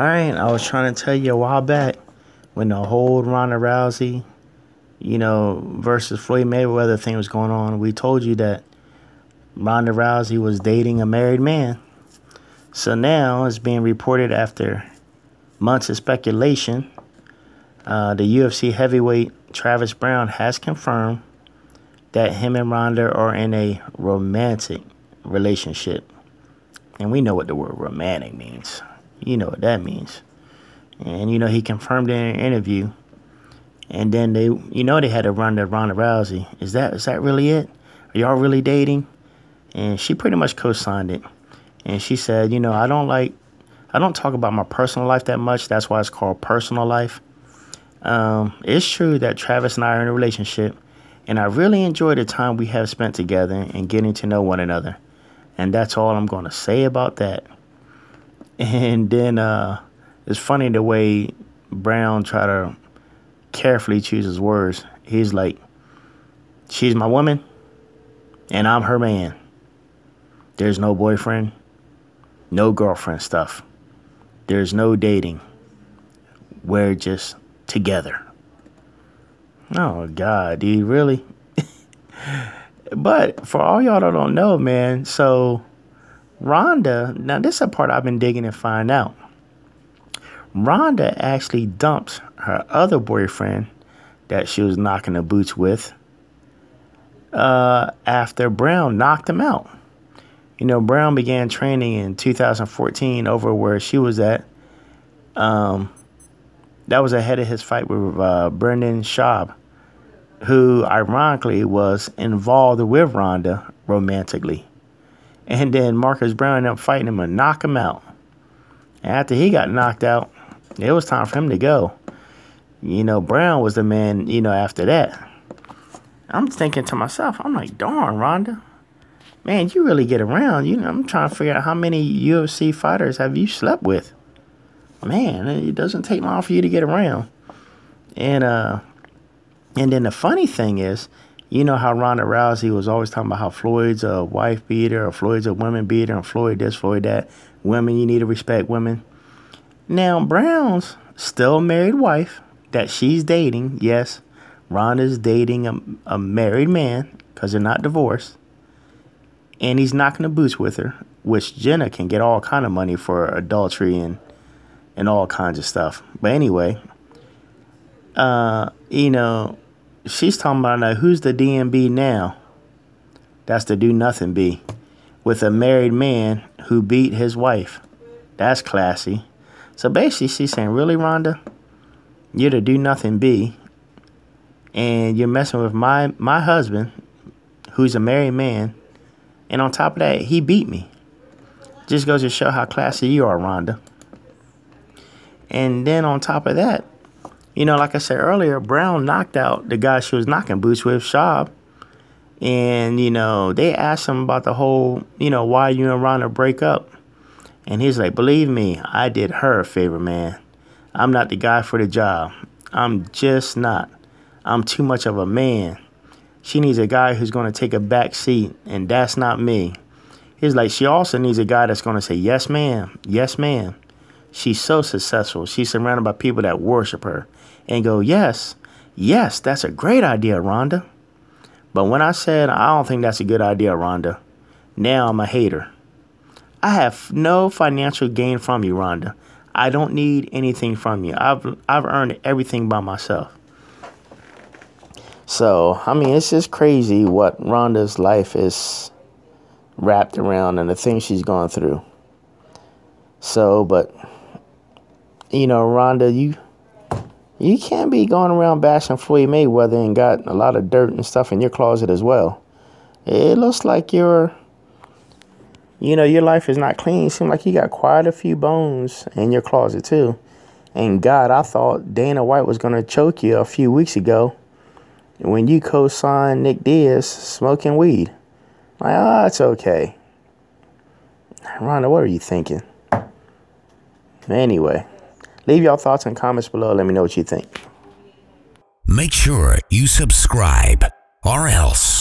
right, I was trying to tell you a while back when the whole Ronda Rousey, versus Floyd Mayweather thing was going on. We told you that Ronda Rousey was dating a married man. So now it's being reported after months of speculation. The UFC heavyweight Travis Browne has confirmed that him and Ronda are in a romantic relationship. And we know what the word romantic means. You know what that means. And, he confirmed it in an interview. And then they had to run to Ronda Rousey. Is that really it? Are y'all really dating? And she pretty much co-signed it. And she said, I don't talk about my personal life that much. That's why it's called personal life. It's true that Travis and I are in a relationship. And I really enjoy the time we have spent together and getting to know one another. And that's all I'm going to say about that. And then it's funny the way Browne tried to carefully choose his words. He's like, she's my woman and I'm her man. There's no boyfriend, no girlfriend stuff. There's no dating. We're just together. Oh, God, dude, really? But for all y'all that don't know, man, so Ronda, now this is a part I've been digging to find out. Ronda actually dumped her other boyfriend that she was knocking the boots with after Browne knocked him out. Browne began training in 2014 over where she was at. That was ahead of his fight with Brendan Schaub, who ironically was involved with Ronda romantically. And then Marcus Browne ended up fighting him and knock him out. And after he got knocked out, it was time for him to go. Browne was the man, after that. I'm thinking to myself, I'm like, darn, Ronda. Man, you really get around. I'm trying to figure out how many UFC fighters have you slept with. Man, it doesn't take long for you to get around. And then the funny thing is, how Ronda Rousey was always talking about how Floyd's a wife beater or Floyd's a woman beater and Floyd this, Floyd that. Women, you need to respect women. Now, Browne's still a married wife that she's dating. Yes, Ronda's dating a married man because they're not divorced. And he's knocking the boots with her, which Jenna can get all kind of money for adultery and all kinds of stuff. But anyway, she's talking about now, who's the DMB now? That's the do nothing B. With a married man who beat his wife. That's classy. So basically she's saying, really, Ronda? You're the do nothing B. And you're messing with my husband, who's a married man. And on top of that, he beat me. Just goes to show how classy you are, Ronda. And then on top of that, like I said earlier, Browne knocked out the guy she was knocking boots with, Schaub. And, they asked him about the whole, why you and Ronda break up. And he's like, believe me, I did her a favor, man. I'm not the guy for the job. I'm just not. I'm too much of a man. She needs a guy who's going to take a back seat, and that's not me. He's like, she also needs a guy that's going to say, yes, ma'am. Yes, ma'am. She's so successful. She's surrounded by people that worship her and go, yes, that's a great idea, Ronda. But when I said, I don't think that's a good idea, Ronda, now I'm a hater. I have no financial gain from you, Ronda. I don't need anything from you. I've earned everything by myself. So, it's just crazy what Ronda's life is wrapped around and the things she's gone through. So, but, Ronda, you can't be going around bashing Floyd Mayweather and got a lot of dirt and stuff in your closet as well. It looks like your life is not clean. It seems like you got quite a few bones in your closet, too. And, God, I thought Dana White was going to choke you a few weeks ago when you co-signed Nick Diaz smoking weed. Like, it's okay. Ronda, what are you thinking? Anyway, leave your thoughts and comments below. Let me know what you think. Make sure you subscribe, or else